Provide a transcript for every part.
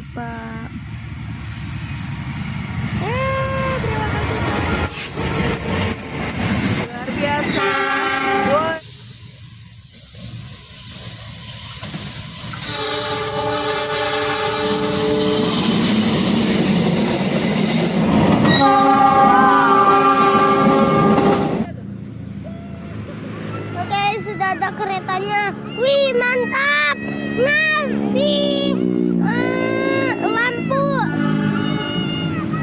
kasih Pak. Terima kasih Pak. Luar biasa. Boy. Oke, sudah ada keretanya. Wih, mantap. Ngasih lampu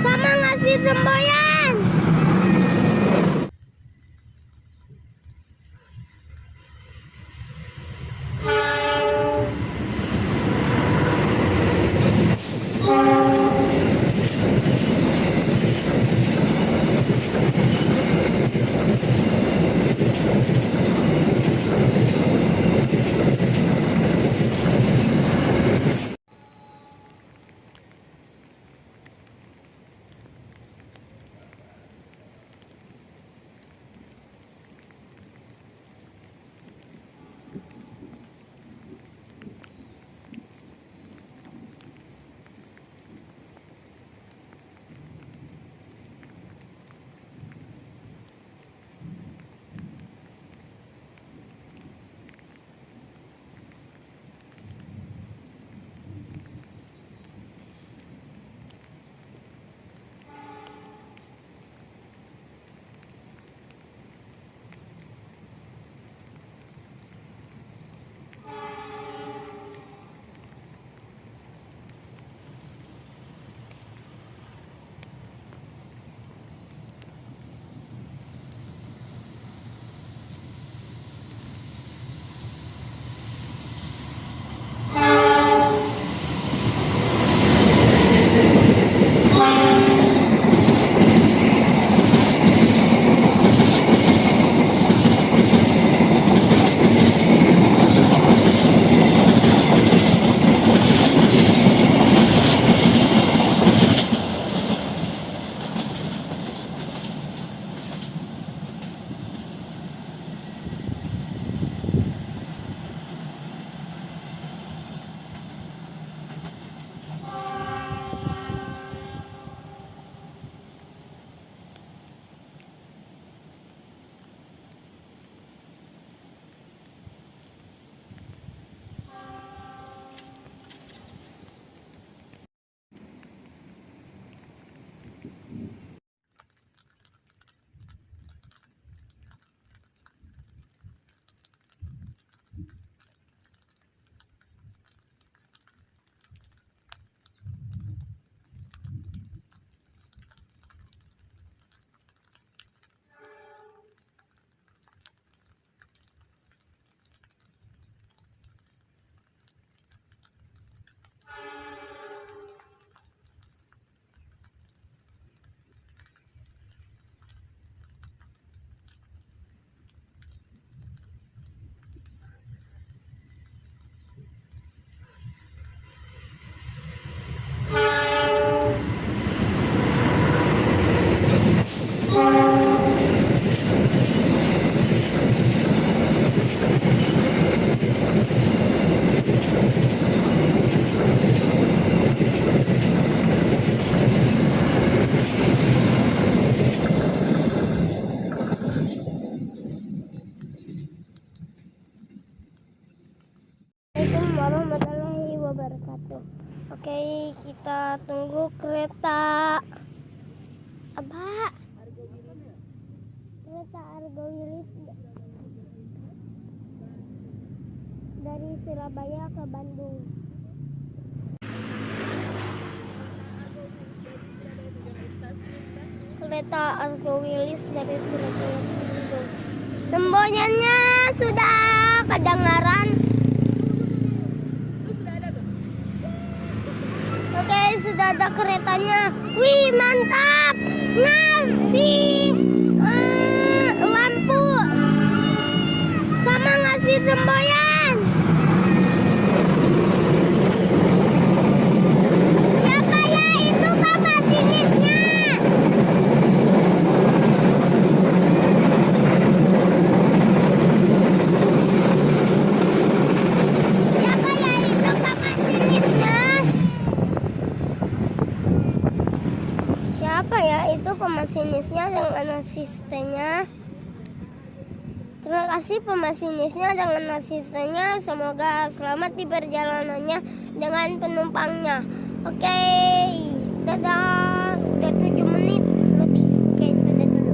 sama ngasih semboyan. Assalamualaikum warahmatullahi wabarakatuh. Oke, kita tunggu kereta apa? Kereta Argo Wilis dari Surabaya ke Bandung. Kereta Argo Wilis dari Surabaya ke Bandung. Semboyannya sudah kedengaran. Oke, sudah ada keretanya. Wih, mantap. Ngasih lampu sama ngasih semboyan. Ya kayak itu Kak masinisnya. Ya kayak itu Kak masinisnya. siapa ya itu pemasinisnya dengan asistennya. Terima kasih pemasinisnya dengan asistennya. Semoga selamat di perjalanannya dengan penumpangnya. Oke, dadah. Udah 7 menit lebih. Oke, sudah dulu.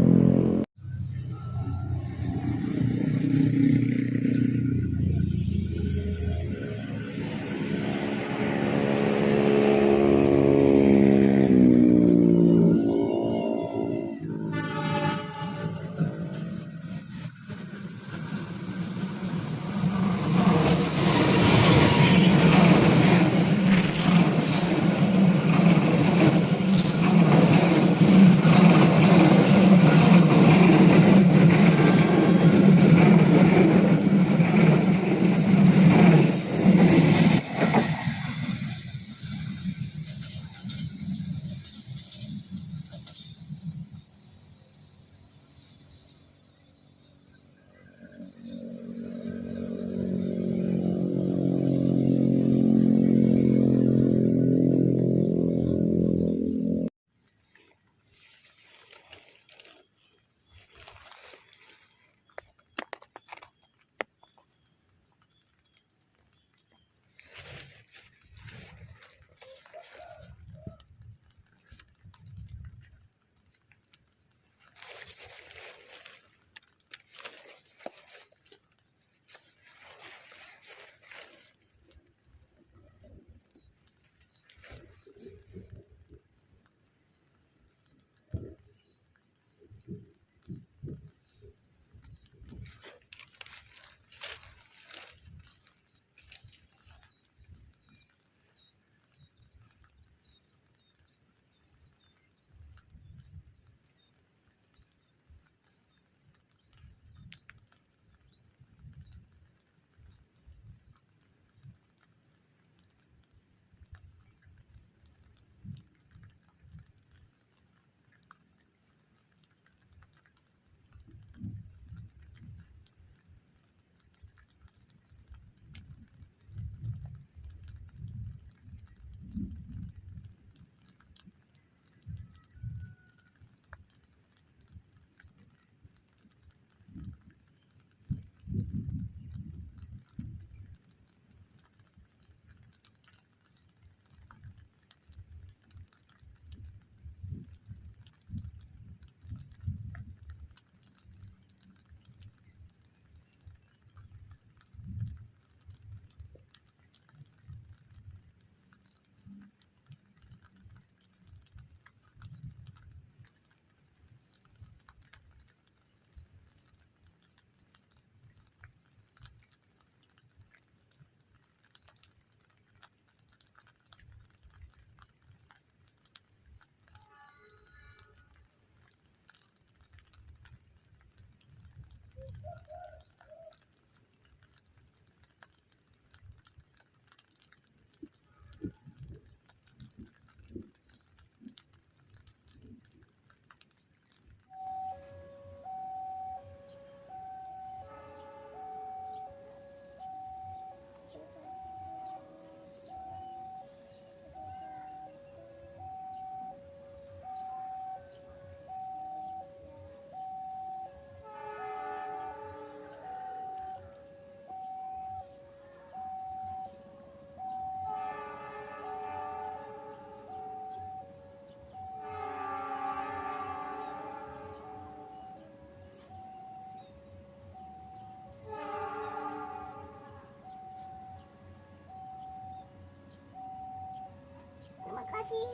Terima kasih.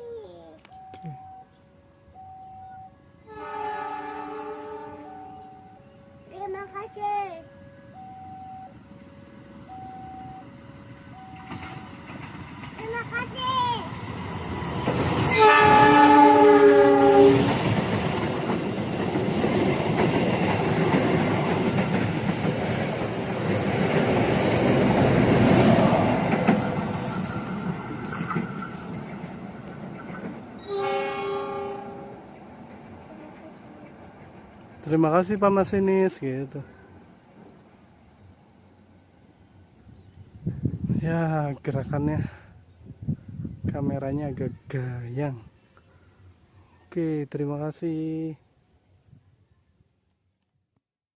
Terima kasih. Terima kasih. Terima kasih Pak Masinis gitu. Ya, gerakannya kameranya agak gayang. Oke, terima kasih.